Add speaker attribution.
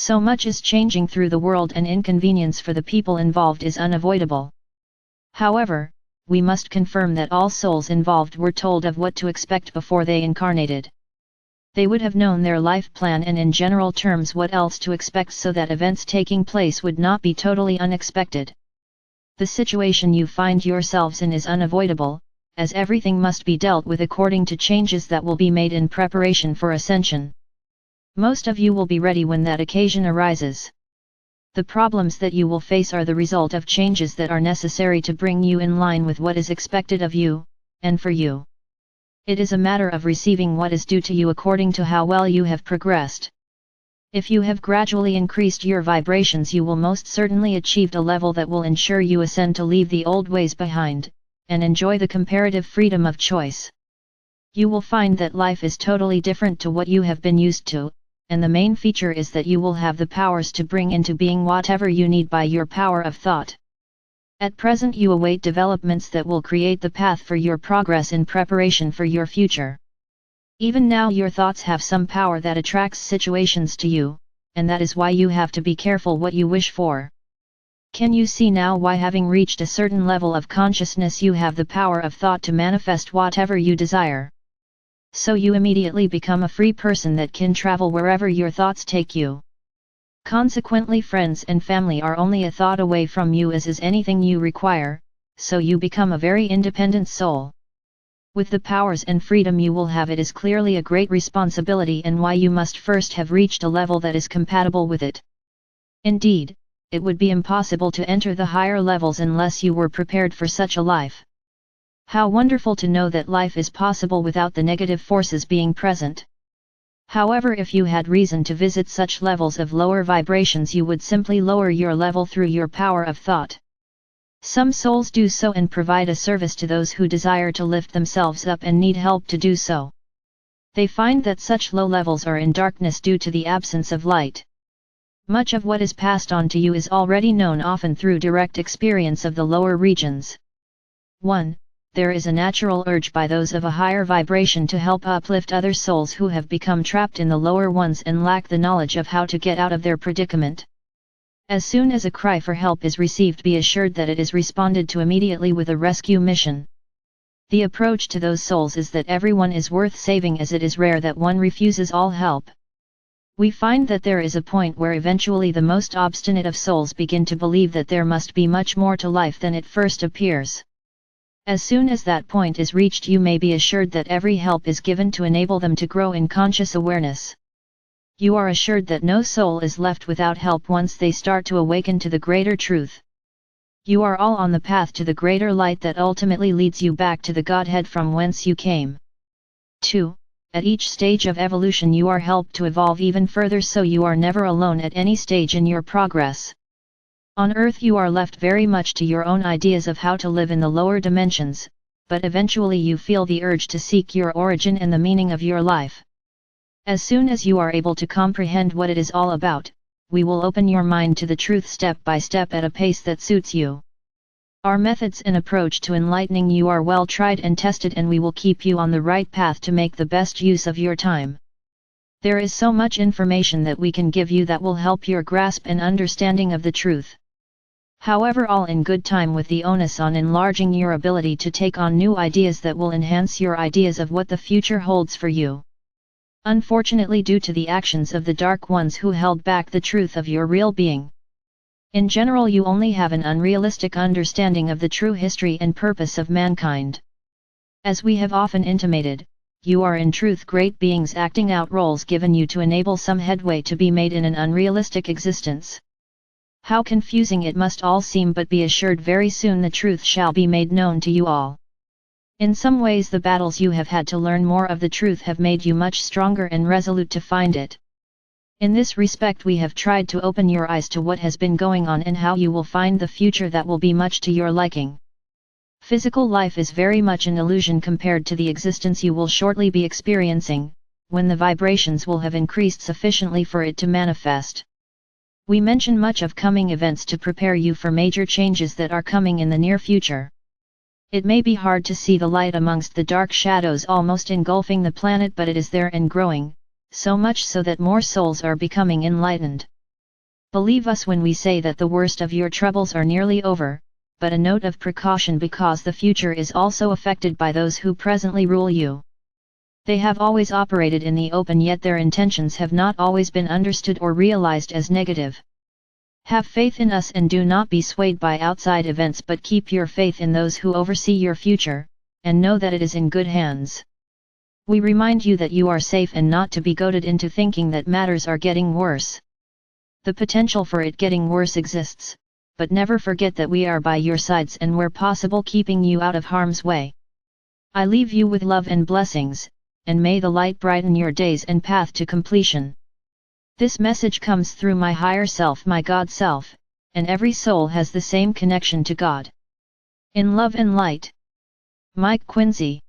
Speaker 1: So much is changing through the world and inconvenience for the people involved is unavoidable. However, we must confirm that all souls involved were told of what to expect before they incarnated. They would have known their life plan and in general terms what else to expect so that events taking place would not be totally unexpected. The situation you find yourselves in is unavoidable, as everything must be dealt with according to changes that will be made in preparation for ascension. Most of you will be ready when that occasion arises. The problems that you will face are the result of changes that are necessary to bring you in line with what is expected of you, and for you. It is a matter of receiving what is due to you according to how well you have progressed. If you have gradually increased your vibrations, you will most certainly achieve a level that will ensure you ascend to leave the old ways behind, and enjoy the comparative freedom of choice. You will find that life is totally different to what you have been used to, and the main feature is that you will have the powers to bring into being whatever you need by your power of thought. At present you await developments that will create the path for your progress in preparation for your future. Even now your thoughts have some power that attracts situations to you, and that is why you have to be careful what you wish for. Can you see now why, having reached a certain level of consciousness, you have the power of thought to manifest whatever you desire? So you immediately become a free person that can travel wherever your thoughts take you. Consequently, friends and family are only a thought away from you, as is anything you require, so you become a very independent soul. With the powers and freedom you will have, it is clearly a great responsibility, and why you must first have reached a level that is compatible with it. Indeed, it would be impossible to enter the higher levels unless you were prepared for such a life. How wonderful to know that life is possible without the negative forces being present. However, if you had reason to visit such levels of lower vibrations, you would simply lower your level through your power of thought. Some souls do so and provide a service to those who desire to lift themselves up and need help to do so. They find that such low levels are in darkness due to the absence of light. Much of what is passed on to you is already known, often through direct experience of the lower regions. 1. There is a natural urge by those of a higher vibration to help uplift other souls who have become trapped in the lower ones and lack the knowledge of how to get out of their predicament. As soon as a cry for help is received, be assured that it is responded to immediately with a rescue mission. The approach to those souls is that everyone is worth saving, as it is rare that one refuses all help. We find that there is a point where eventually the most obstinate of souls begin to believe that there must be much more to life than it first appears. As soon as that point is reached, you may be assured that every help is given to enable them to grow in conscious awareness. You are assured that no soul is left without help once they start to awaken to the greater truth. You are all on the path to the greater light that ultimately leads you back to the Godhead from whence you came. 2. At each stage of evolution you are helped to evolve even further, so you are never alone at any stage in your progress. On Earth you are left very much to your own ideas of how to live in the lower dimensions, but eventually you feel the urge to seek your origin and the meaning of your life. As soon as you are able to comprehend what it is all about, we will open your mind to the truth step by step at a pace that suits you. Our methods and approach to enlightening you are well tried and tested, and we will keep you on the right path to make the best use of your time. There is so much information that we can give you that will help your grasp and understanding of the truth. However, all in good time, with the onus on enlarging your ability to take on new ideas that will enhance your ideas of what the future holds for you. Unfortunately, due to the actions of the dark ones who held back the truth of your real being. In general, you only have an unrealistic understanding of the true history and purpose of mankind. As we have often intimated, you are in truth great beings acting out roles given you to enable some headway to be made in an unrealistic existence. How confusing it must all seem, but be assured very soon the truth shall be made known to you all. In some ways the battles you have had to learn more of the truth have made you much stronger and resolute to find it. In this respect we have tried to open your eyes to what has been going on and how you will find the future that will be much to your liking. Physical life is very much an illusion compared to the existence you will shortly be experiencing, when the vibrations will have increased sufficiently for it to manifest. We mention much of coming events to prepare you for major changes that are coming in the near future. It may be hard to see the light amongst the dark shadows almost engulfing the planet, but it is there and growing, so much so that more souls are becoming enlightened. Believe us when we say that the worst of your troubles are nearly over, but a note of precaution because the future is also affected by those who presently rule you. They have always operated in the open, yet their intentions have not always been understood or realized as negative. Have faith in us and do not be swayed by outside events, but keep your faith in those who oversee your future, and know that it is in good hands. We remind you that you are safe and not to be goaded into thinking that matters are getting worse. The potential for it getting worse exists, but never forget that we are by your sides and where possible keeping you out of harm's way. I leave you with love and blessings, and may the light brighten your days and path to completion. This message comes through my higher self, my God self, and every soul has the same connection to God. In love and light. Mike Quinsey.